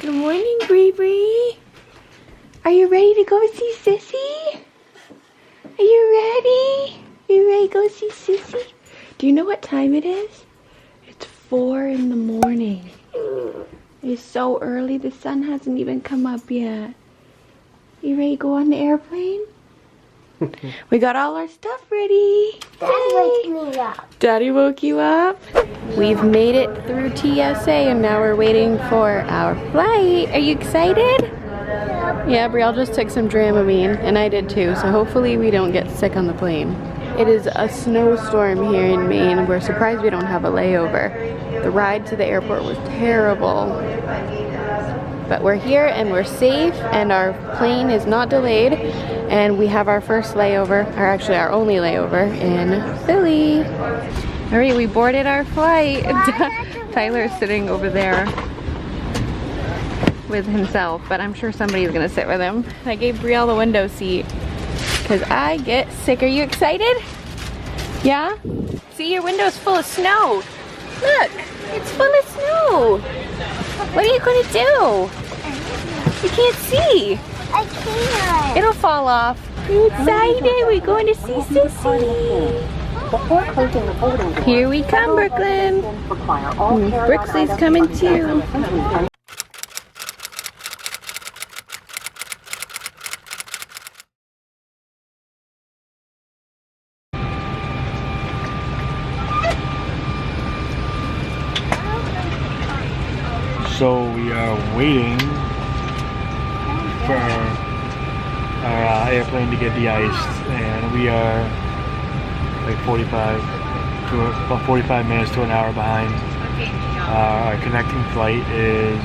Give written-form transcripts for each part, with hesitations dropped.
Good morning, Bree. Are you ready to go see Sissy? Are you ready? You ready to go see Sissy? Do you know what time it is? It's 4 in the morning. It's so early, the sun hasn't even come up yet. You ready to go on the airplane? We got all our stuff ready. Daddy woke me up. Daddy woke you up? We've made it through TSA and now we're waiting for our flight. Are you excited? Yeah, Brielle just took some Dramamine and I did too, so hopefully we don't get sick on the plane. It is a snowstorm here in Maine. We're surprised we don't have a layover. The ride to the airport was terrible. But we're here and we're safe and our plane is not delayed and we have our first layover, or actually our only layover in Philly. All right, we boarded our flight. Tyler's sitting over there with himself, but I'm sure somebody's gonna sit with him. I gave Brielle the window seat because I get sick. Are you excited? Yeah? See, your window's full of snow. Look, it's full of snow. What are you gonna do? You can't see. I can't. It'll fall off. Are you excited? We're going to see Sissy. Here we come, Brooklyn. Brixlee's coming too. So we are waiting for our airplane to get de-iced, and we are like 45 minutes to an hour behind. Our connecting flight is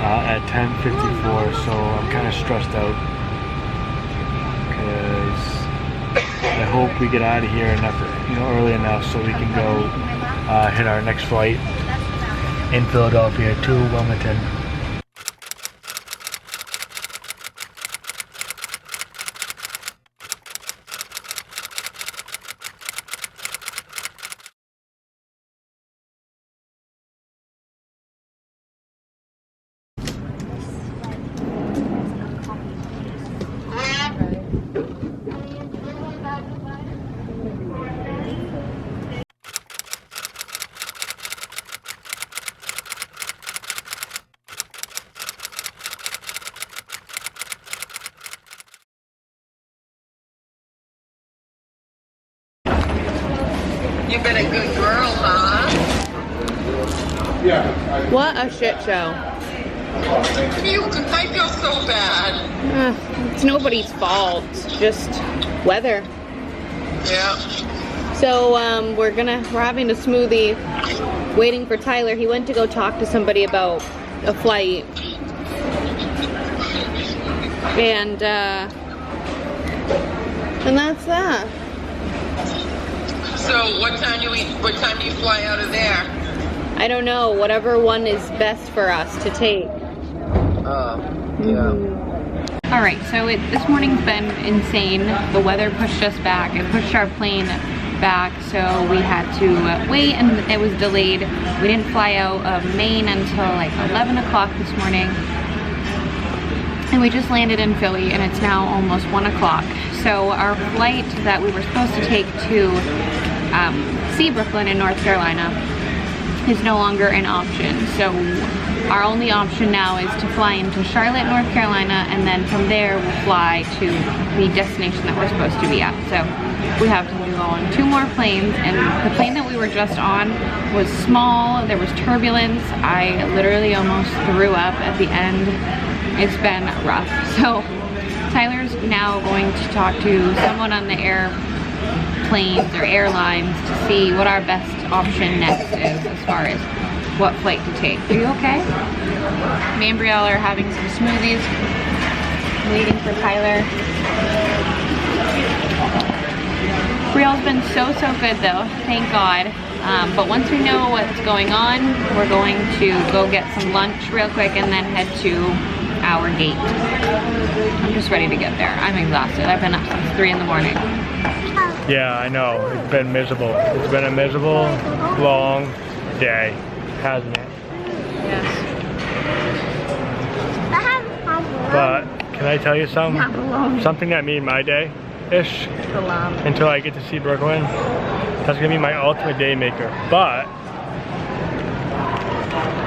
at 10:54, so I'm kind of stressed out because I hope we get out of here early enough so we can go hit our next flight in Philadelphia to Wilmington. You've been a good girl, huh? What a shit show. I feel so bad. It's nobody's fault. It's just weather. Yeah. So we're having a smoothie, waiting for Tyler. He went to go talk to somebody about a flight. And that's that. So what time do you fly out of there? I don't know, whatever one is best for us to take. Yeah. All right, so this morning's been insane. The weather pushed us back. It pushed our plane back, so we had to wait, and it was delayed. We didn't fly out of Maine until like 11 o'clock this morning. And we just landed in Philly, and it's now almost 1 o'clock. So our flight that we were supposed to take to see Brooklyn in North Carolina is no longer an option. So our only option now is to fly into Charlotte, North Carolina, and then from there we'll fly to the destination that we're supposed to be at. So we have to go on 2 more planes, and the plane that we were just on was small. There was turbulence. I literally almost threw up at the end. It's been rough. So Tyler's now going to talk to someone on the airplanes or airlines to see what our best option next is as far as what flight to take. Are you okay? Me and Brielle are having some smoothies, waiting for Tyler. Brielle's been so good though, thank God. But once we know what's going on, we're going to go get some lunch real quick and then head to our gate. I'm just ready to get there. I'm exhausted. I've been up since 3 in the morning. Yeah, I know. It's been miserable. It's been a miserable, long day, hasn't it? Yes. I tell you something? Not baloney. Something that made my day-ish Salami. until I get to see Brooklyn. That's gonna be my ultimate day maker. But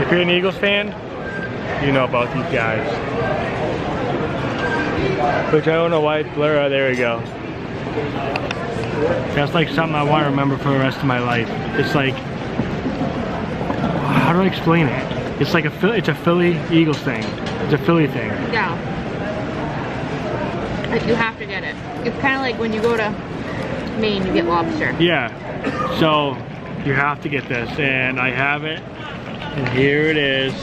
if you're an Eagles fan, you know about these guys. Which I don't know why it's blurry. There we go. That's like something I want to remember for the rest of my life. It's like, how do I explain it? It's like it's a Philly Eagles thing. It's a Philly thing. Yeah. Like you have to get it. It's kind of like when you go to Maine, you get lobster. Yeah. So you have to get this, and I have it, and here it is.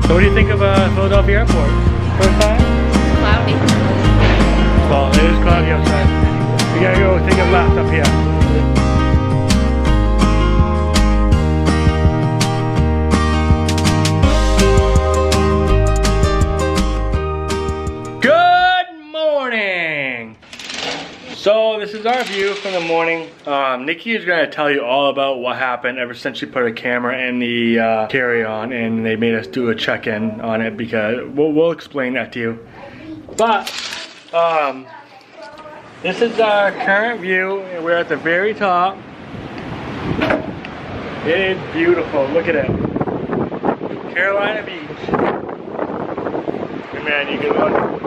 So what do you think of Philadelphia Airport? First time? Cloudy. Well, it is cloudy outside. We gotta go take a left up here. Good morning! So this is our view from the morning. Nikki is going to tell you all about what happened ever since she put a camera in the carry-on, and they made us do a check-in on it because we'll explain that to you. But this is our current view, and we're at the very top. It is beautiful. Look at it, Carolina Beach. Hey man, you can look.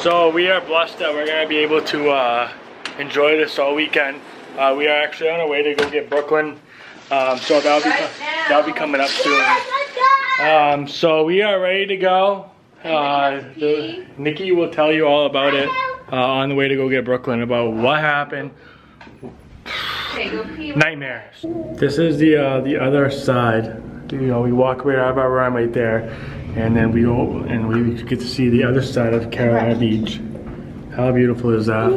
So we are blessed that we're going to be able to enjoy this all weekend. We are actually on our way to go get Brooklyn, so that'll be coming up soon. So we are ready to go. Nikki will tell you all about it on the way to go get Brooklyn, about what happened. Nightmares. This is the other side. You know, we walk right out of our room right there, and then we go and we get to see the other side of Carolina Beach. How beautiful is that?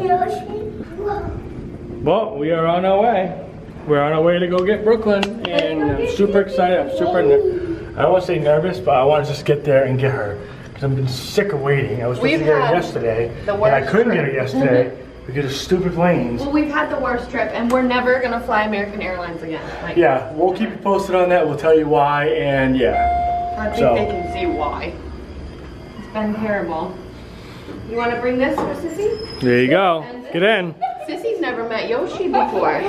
Well, we are on our way. We're on our way to go get Brooklyn, and I'm super excited. I'm super, I don't want to say nervous, but I want to just get there and get her. Because I've been sick of waiting. I was supposed to get her yesterday, and I couldn't get her yesterday because of stupid planes. Well, we've had the worst trip, and we're never going to fly American Airlines again. Like, yeah, we'll keep you posted on that. We'll tell you why, and yeah. I think they can see why. It's been terrible. You want to bring this for Sissy? There you go. Get in. Sissy's never met Yoshi before.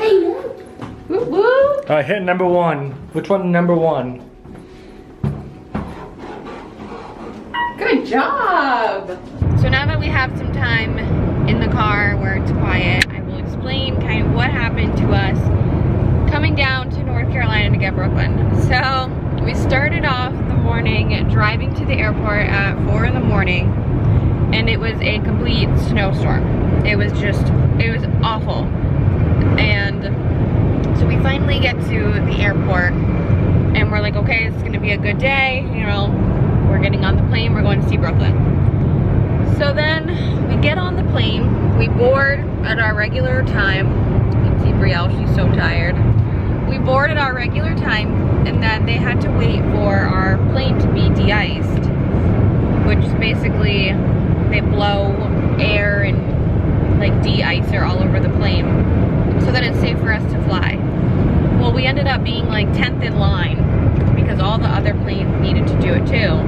Woo woo! All right, hit number one. Which one? Number one. Good job! So now that we have some time in the car where it's quiet, I will explain kind of what happened to us coming down to North Carolina to get Brooklyn. So we started off the morning driving to the airport at 4 in the morning, and it was a complete snowstorm. It was awful. And so we finally get to the airport, and we're like, okay, it's gonna be a good day, you know, we're getting on the plane, we're going to see Brooklyn. So then we get on the plane, we board at our regular time. You can see Brielle, she's so tired. We board at our regular time, and then they had to wait for our plane to be de-iced, which is basically they blow air and like de-icer all over the plane so that it's safe for us to fly. Well, we ended up being like 10th in line because all the other planes needed to do it too.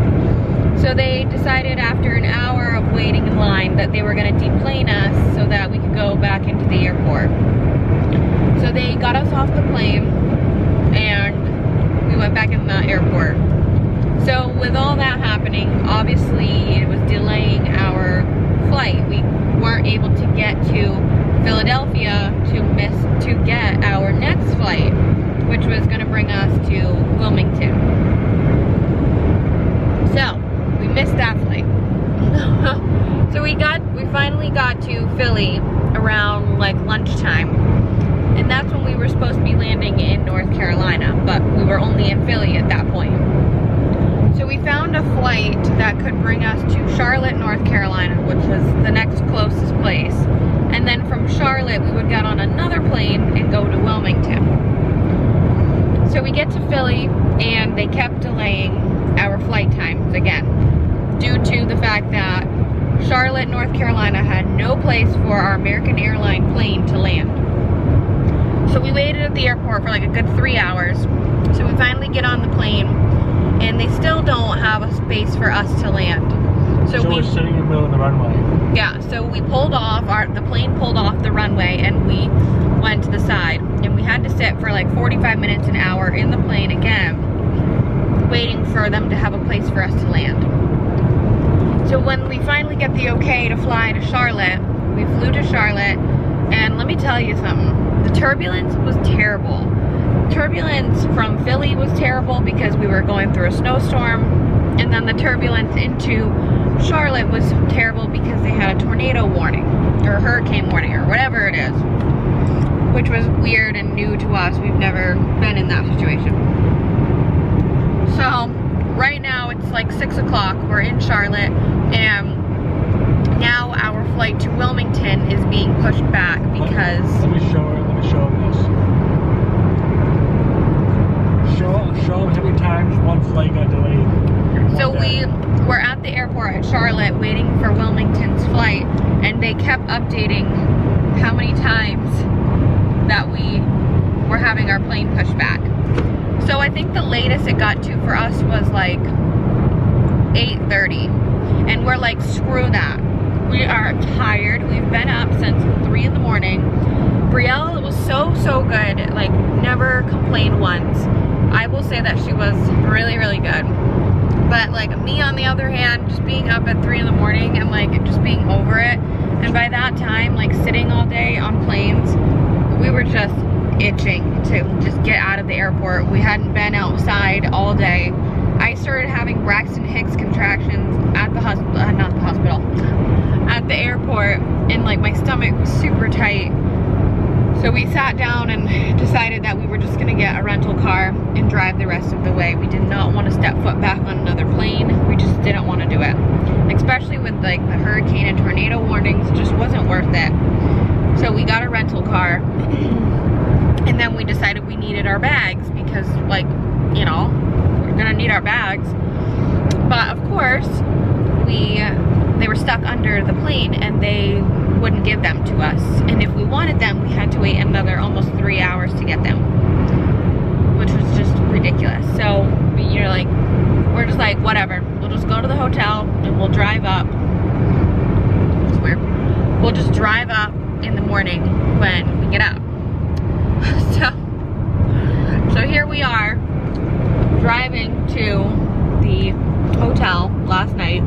So they decided after an hour of waiting in line that they were going to deplane us so that we could go back into the airport. So they got us off the plane and we went back in the airport. So with all that happening, obviously it was delaying our flight. We weren't able to get to Philadelphia to get our next flight, which was going to bring us to Wilmington. North Carolina, but we were only in Philly at that point. So we found a flight that could bring us to Charlotte, North Carolina, which was the next closest place. And then from Charlotte, we would get on another plane and go to Wilmington. So we get to Philly, and they kept delaying our flight times again, due to the fact that Charlotte, North Carolina had no place for our American Airlines plane to land. So we waited at the airport for like a good 3 hours. So we finally get on the plane, and they still don't have a space for us to land. So we're sitting in the middle of the runway. Yeah, so we pulled off, the plane pulled off the runway, and we went to the side. And we had to sit for like 45 minutes, an hour in the plane again, waiting for them to have a place for us to land. So when we finally get the okay to fly to Charlotte, we flew to Charlotte, and let me tell you something, the turbulence was terrible. Turbulence from Philly was terrible because we were going through a snowstorm, and then the turbulence into Charlotte was terrible because they had a tornado warning, or hurricane warning, or whatever it is, which was weird and new to us. We've never been in that situation. So right now it's like 6 o'clock, we're in Charlotte, and now our flight to Wilmington is being pushed back because... Let me show them this. Show them how many times one flight got delayed. So we were at the airport at Charlotte waiting for Wilmington's flight, and they kept updating how many times that we were having our plane pushed back. So I think the latest it got to for us was like 8:30, and we're like, screw that. We are tired. We've been up since 3 in the morning. Brielle was so good, like never complained once. I will say that she was really good. But like me on the other hand, just being up at 3 in the morning and like just being over it. And by that time, like sitting all day on planes, we were just itching to just get out of the airport. We hadn't been outside all day. I started having Braxton Hicks contractions at the hospital, at the airport, and like my stomach was super tight. So we sat down and decided that we were just gonna get a rental car and drive the rest of the way. We did not want to step foot back on another plane. We just didn't want to do it. Especially with like the hurricane and tornado warnings, it just wasn't worth it. So we got a rental car, and then we decided we needed our bags because, like, you know, we're gonna need our bags. But of course, they were stuck under the plane and they wouldn't give them to us. And if we wanted them, we had to wait another almost 3 hours to get them, which was just ridiculous. So we're just like, whatever. We'll just go to the hotel and we'll drive up. It's weird. We'll just drive up in the morning when we get up. So here we are, driving to the hotel last night,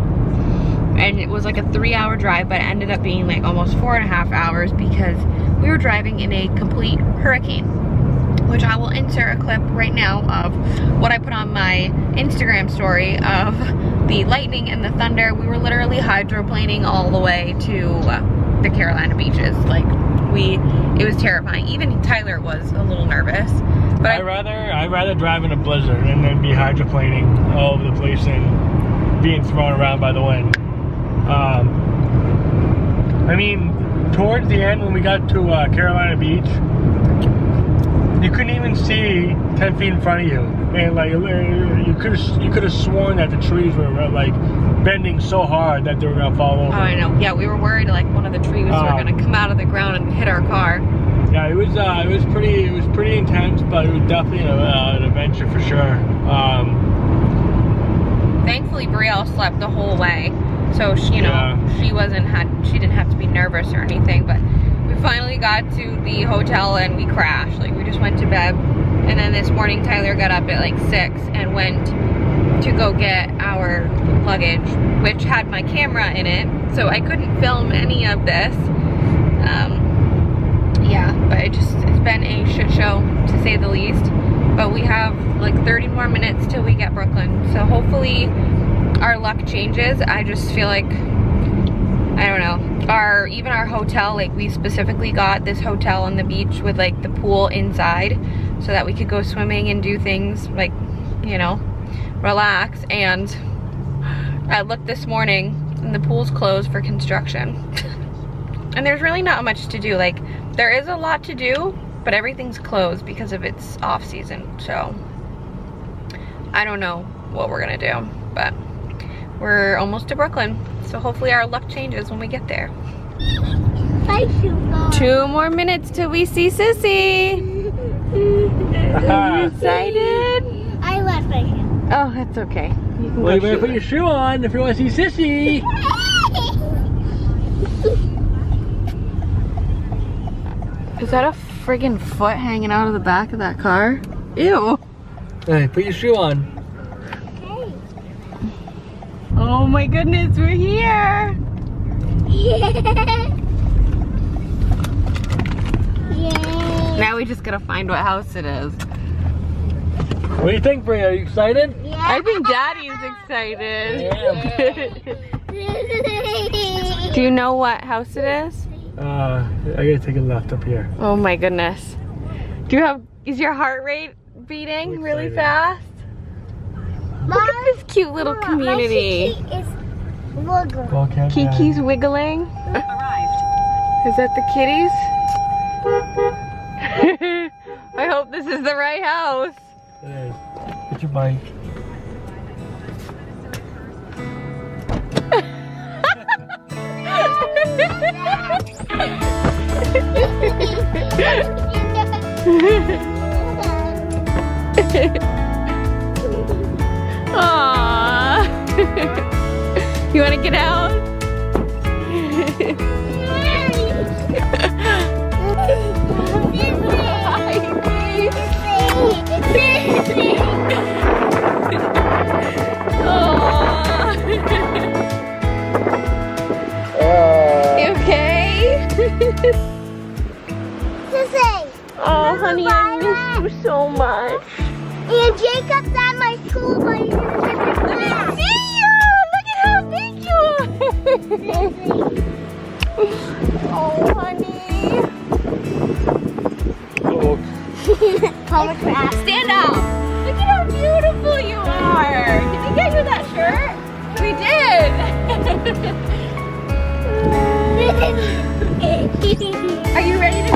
and it was like a 3-hour drive, but it ended up being like almost 4.5 hours because we were driving in a complete hurricane, which I will insert a clip right now of what I put on my Instagram story of the lightning and the thunder. We were literally hydroplaning all the way to the Carolina beaches. Like, it was terrifying. Even Tyler was a little nervous. But I'd rather drive in a blizzard and then be hydroplaning all over the place and being thrown around by the wind. I mean, towards the end when we got to Carolina Beach, you couldn't even see 10 feet in front of you, and like you could have sworn that the trees were like bending so hard that they were gonna fall over. Oh, I know. Yeah, we were worried like one of the trees were gonna come out of the ground and hit our car. Yeah, it was pretty intense, but it was definitely an adventure for sure. Thankfully, Brielle slept the whole way, so she didn't have to be nervous or anything. But we finally got to the hotel and we crashed. Like, we just went to bed, and then this morning Tyler got up at like 6 and went to go get our luggage, which had my camera in it, so I couldn't film any of this. Yeah, but it's been a shit show to say the least. But we have like 30 more minutes till we get Brooklyn, so hopefully our luck changes. I just feel like, I don't know, even our hotel, like we specifically got this hotel on the beach with like the pool inside, so that we could go swimming and do things like, you know, relax. And I looked this morning and the pool's closed for construction. And there's really not much to do. Like, there is a lot to do, but everything's closed because of its off season. So I don't know what we're gonna do, but we're almost to Brooklyn. So hopefully our luck changes when we get there. 2 more minutes till we see Sissy. Are you excited? I left my shoe. Oh, that's okay. Well, you better put your shoe on if you want to see Sissy. Is that a friggin' foot hanging out of the back of that car? Ew. Hey, put your shoe on. Hey. Oh my goodness, we're here. Yeah. Now we just gotta find what house it is. What do you think, Brielle? Are you excited? I think Daddy's excited. Yeah. Do you know what house it is? I gotta take a left up here. Oh my goodness. Is your heart rate beating really excited. fast? Look at this cute little community. Kiki's wiggling. Is that the kitties? I hope this is the right house. It is. Get your bike. Aww. You want to get out? You okay? Sissy. Oh, honey, I miss you so much. And Jacob's at my school, but he's in different class. See you! Look at how big you are! Oh, honey. Comic craft. Stand up! Look at how beautiful you are! Did we get you that shirt? We did! Are you ready to